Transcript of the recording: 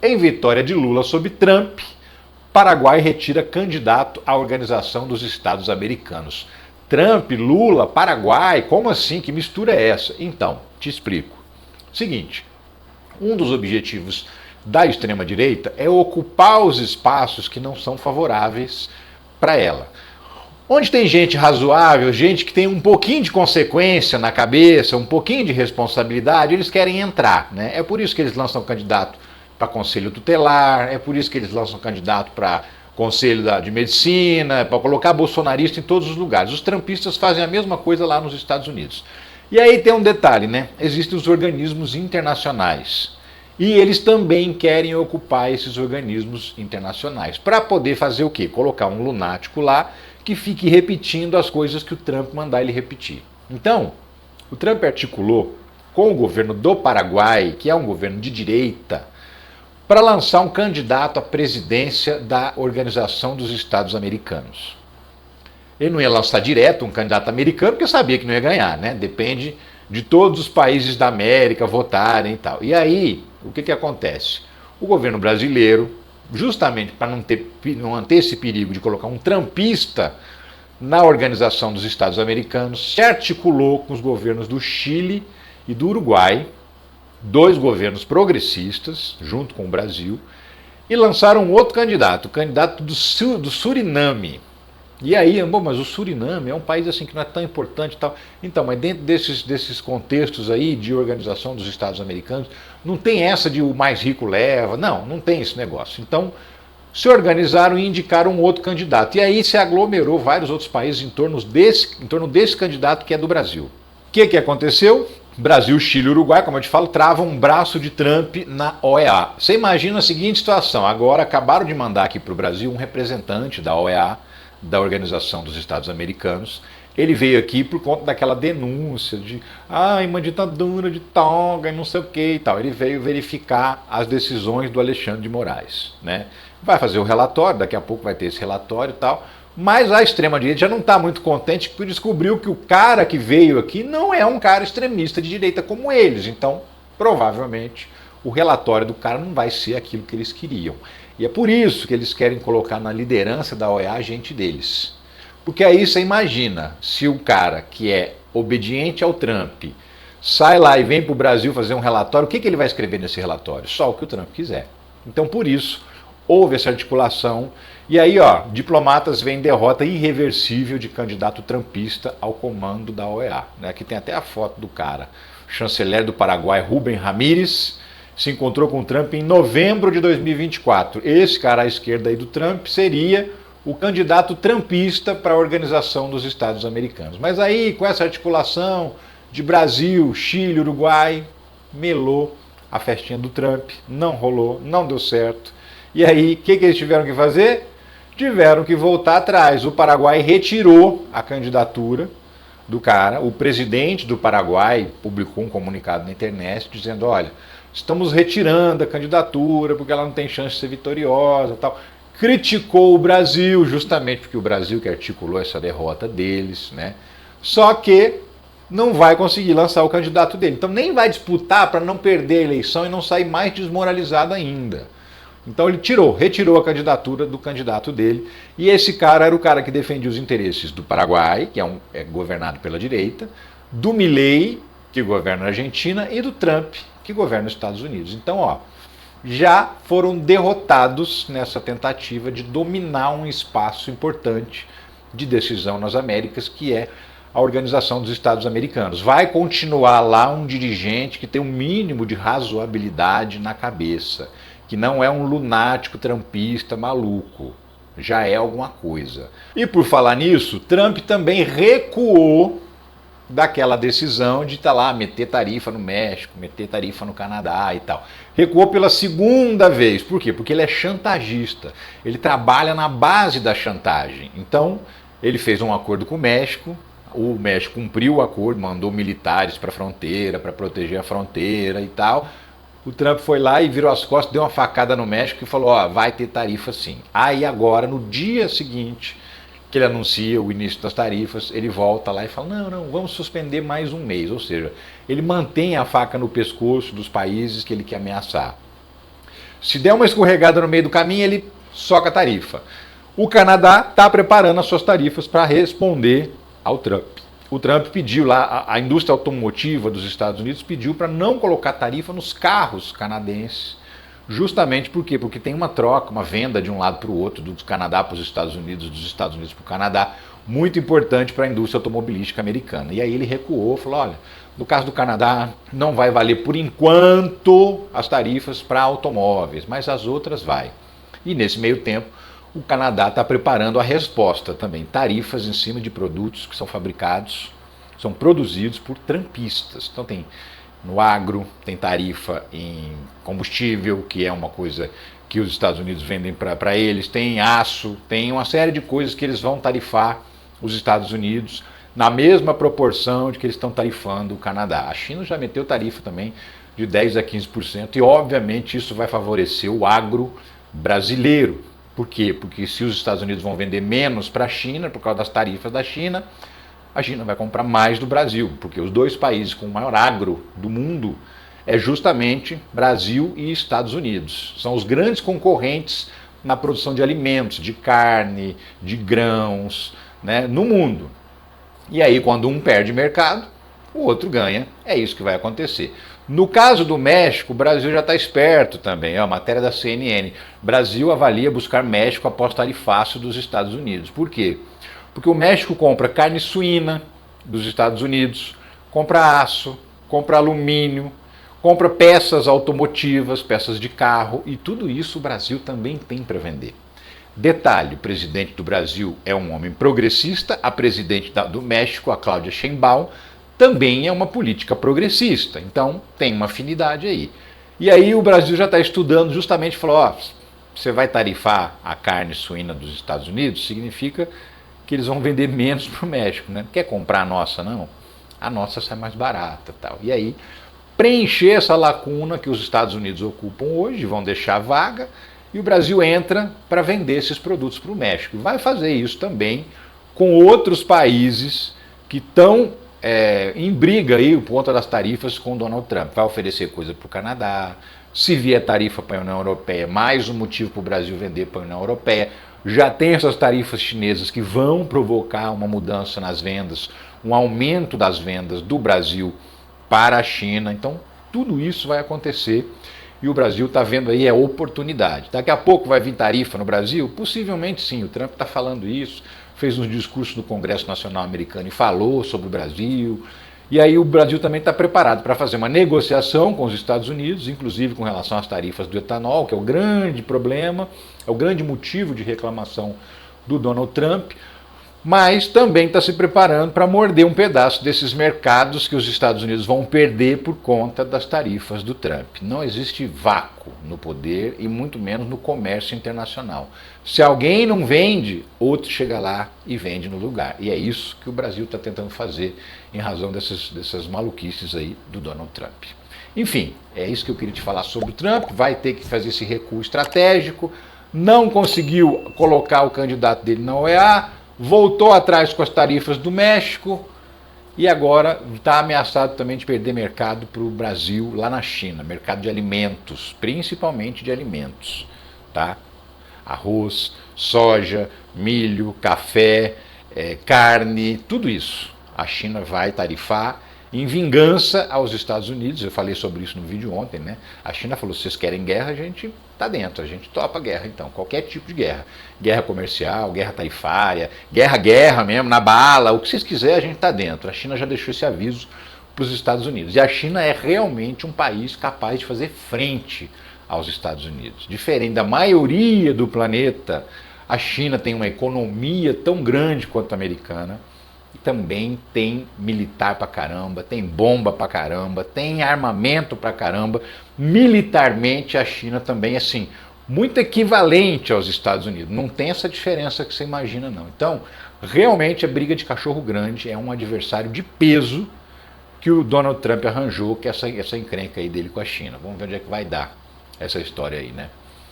Em vitória de Lula sobre Trump, Paraguai retira candidato à Organização dos Estados Americanos. Trump, Lula, Paraguai, como assim? Que mistura é essa? Então, te explico. Seguinte, um dos objetivos da extrema-direita é ocupar os espaços que não são favoráveis para ela. Onde tem gente razoável, gente que tem um pouquinho de consequência na cabeça, um pouquinho de responsabilidade, eles querem entrar, né? É por isso que eles lançam candidato para conselho tutelar, é por isso que eles lançam candidato para conselho de medicina, para colocar bolsonarista em todos os lugares. Os trumpistas fazem a mesma coisa lá nos Estados Unidos. E aí tem um detalhe, né? Existem os organismos internacionais. E eles também querem ocupar esses organismos internacionais. Para poder fazer o quê? Colocar um lunático lá que fique repetindo as coisas que o Trump mandar ele repetir. Então, o Trump articulou com o governo do Paraguai, que é um governo de direita, para lançar um candidato à presidência da Organização dos Estados Americanos. Ele não ia lançar direto um candidato americano, porque sabia que não ia ganhar, né? Depende de todos os países da América votarem e tal. E aí, o que acontece? O governo brasileiro, justamente para não ter esse perigo de colocar um trumpista na Organização dos Estados Americanos, se articulou com os governos do Chile e do Uruguai, dois governos progressistas, junto com o Brasil, e lançaram um outro candidato, o candidato do Suriname. E aí, bom, mas o Suriname é um país assim que não é tão importante e tal. Então, mas dentro desses contextos aí de Organização dos Estados Americanos, não tem essa de o mais rico leva, não tem esse negócio. Então, se organizaram e indicaram um outro candidato. E aí se aglomerou vários outros países em torno desse candidato que é do Brasil. O que aconteceu? Brasil, Chile e Uruguai, como eu te falo, travam um braço de Trump na OEA. Você imagina a seguinte situação, agora acabaram de mandar aqui para o Brasil um representante da OEA, da Organização dos Estados Americanos. Ele veio aqui por conta daquela denúncia de uma ditadura de toga e não sei o que e tal. Ele veio verificar as decisões do Alexandre de Moraes, né? Vai fazer o relatório, daqui a pouco vai ter esse relatório e tal. Mas a extrema-direita já não está muito contente porque descobriu que o cara que veio aqui não é um cara extremista de direita como eles. Então, provavelmente, o relatório do cara não vai ser aquilo que eles queriam. E é por isso que eles querem colocar na liderança da OEA a gente deles. Porque aí você imagina, se o cara que é obediente ao Trump sai lá e vem para o Brasil fazer um relatório, o que ele vai escrever nesse relatório? Só o que o Trump quiser. Então, por isso, houve essa articulação. E aí, diplomatas veem derrota irreversível de candidato trumpista ao comando da OEA. Né? Aqui tem até a foto do cara. O chanceler do Paraguai, Rubem Ramírez, se encontrou com o Trump em novembro de 2024. Esse cara à esquerda aí do Trump seria o candidato trumpista para a Organização dos Estados Americanos. Mas aí, com essa articulação de Brasil, Chile, Uruguai, melou a festinha do Trump, não rolou, não deu certo. E aí, o que eles tiveram que fazer? Tiveram que voltar atrás. O Paraguai retirou a candidatura do cara. O presidente do Paraguai publicou um comunicado na internet dizendo, olha, estamos retirando a candidatura porque ela não tem chance de ser vitoriosa e tal. Criticou o Brasil, justamente porque o Brasil que articulou essa derrota deles, né? Só que não vai conseguir lançar o candidato dele. Então nem vai disputar para não perder a eleição e não sair mais desmoralizado ainda. Então ele retirou a candidatura do candidato dele, e esse cara era o cara que defendia os interesses do Paraguai, que é governado pela direita, do Milei, que governa a Argentina, e do Trump, que governa os Estados Unidos. Então, já foram derrotados nessa tentativa de dominar um espaço importante de decisão nas Américas, que é a Organização dos Estados Americanos. Vai continuar lá um dirigente que tem um mínimo de razoabilidade na cabeça, que não é um lunático trampista maluco, já é alguma coisa. E por falar nisso, Trump também recuou daquela decisão de lá, meter tarifa no México, meter tarifa no Canadá e tal. Recuou pela segunda vez. Por quê? Porque ele é chantagista. Ele trabalha na base da chantagem. Então, ele fez um acordo com o México cumpriu o acordo, mandou militares para a fronteira, para proteger a fronteira e tal. O Trump foi lá e virou as costas, deu uma facada no México e falou, vai ter tarifa sim. Aí agora, no dia seguinte que ele anuncia o início das tarifas, ele volta lá e fala, não, vamos suspender mais um mês. Ou seja, ele mantém a faca no pescoço dos países que ele quer ameaçar. Se der uma escorregada no meio do caminho, ele soca a tarifa. O Canadá está preparando as suas tarifas para responder ao Trump. O Trump pediu lá, a indústria automotiva dos Estados Unidos pediu para não colocar tarifa nos carros canadenses. Justamente por quê? Porque tem uma troca, uma venda de um lado para o outro, do Canadá para os Estados Unidos, dos Estados Unidos para o Canadá, muito importante para a indústria automobilística americana. E aí ele recuou, falou, olha, no caso do Canadá não vai valer por enquanto as tarifas para automóveis, mas as outras vai. E nesse meio tempo, o Canadá está preparando a resposta também, tarifas em cima de produtos que são fabricados, são produzidos por trumpistas. Então tem no agro, tem tarifa em combustível, que é uma coisa que os Estados Unidos vendem para eles, tem aço, tem uma série de coisas que eles vão tarifar os Estados Unidos na mesma proporção de que eles estão tarifando o Canadá. A China já meteu tarifa também de 10% a 15% e obviamente isso vai favorecer o agro brasileiro. Por quê? Porque se os Estados Unidos vão vender menos para a China, por causa das tarifas da China, a China vai comprar mais do Brasil, porque os dois países com o maior agro do mundo é justamente Brasil e Estados Unidos. São os grandes concorrentes na produção de alimentos, de carne, de grãos, né, no mundo. E aí, quando um perde mercado, o outro ganha. É isso que vai acontecer. No caso do México, o Brasil já está esperto também. É a matéria da CNN. Brasil avalia buscar México após tarifaço dos Estados Unidos. Por quê? Porque o México compra carne suína dos Estados Unidos, compra aço, compra alumínio, compra peças automotivas, peças de carro, e tudo isso o Brasil também tem para vender. O presidente do Brasil é um homem progressista, a presidente do México, a Cláudia Sheinbaum, também é uma política progressista, então tem uma afinidade aí. E aí o Brasil já está estudando, justamente falou, ó, você vai tarifar a carne suína dos Estados Unidos, significa que eles vão vender menos para o México, né? Não quer comprar a nossa, não? A nossa sai mais barata, tal. E aí, preencher essa lacuna que os Estados Unidos ocupam hoje, vão deixar vaga, e o Brasil entra para vender esses produtos para o México. E vai fazer isso também com outros países que estão em briga aí por conta das tarifas com o Donald Trump. Vai oferecer coisa para o Canadá, se vier tarifa para a União Europeia, mais um motivo para o Brasil vender para a União Europeia. Já tem essas tarifas chinesas que vão provocar uma mudança nas vendas, um aumento das vendas do Brasil para a China. Então, tudo isso vai acontecer e o Brasil está vendo aí a oportunidade. Daqui a pouco vai vir tarifa no Brasil? Possivelmente sim, o Trump está falando isso, fez um discurso no Congresso Nacional Americano e falou sobre o Brasil. E aí o Brasil também está preparado para fazer uma negociação com os Estados Unidos, inclusive com relação às tarifas do etanol, que é o grande problema, é o grande motivo de reclamação do Donald Trump, mas também está se preparando para morder um pedaço desses mercados que os Estados Unidos vão perder por conta das tarifas do Trump. Não existe vácuo no poder e muito menos no comércio internacional. Se alguém não vende, outro chega lá e vende no lugar. E é isso que o Brasil está tentando fazer em razão dessas maluquices aí do Donald Trump. Enfim, é isso que eu queria te falar sobre o Trump. Vai ter que fazer esse recuo estratégico. Não conseguiu colocar o candidato dele na OEA, voltou atrás com as tarifas do México e agora está ameaçado também de perder mercado para o Brasil lá na China, mercado de alimentos, principalmente de alimentos, tá? Arroz, soja, milho, café, carne, tudo isso. A China vai tarifar em vingança aos Estados Unidos. Eu falei sobre isso no vídeo ontem, né? A China falou, se vocês querem guerra, a gente tá dentro, a gente topa guerra então, qualquer tipo de guerra. Guerra comercial, guerra tarifária, guerra mesmo, na bala, o que vocês quiserem, a gente tá dentro. A China já deixou esse aviso para os Estados Unidos. E a China é realmente um país capaz de fazer frente aos Estados Unidos. Diferente da maioria do planeta, a China tem uma economia tão grande quanto a americana, e também tem militar pra caramba, tem bomba pra caramba, tem armamento pra caramba. Militarmente a China também é assim, muito equivalente aos Estados Unidos. Não tem essa diferença que você imagina não. Então, realmente a briga de cachorro grande é um adversário de peso que o Donald Trump arranjou, que é essa encrenca aí dele com a China. Vamos ver onde é que vai dar essa história aí, né?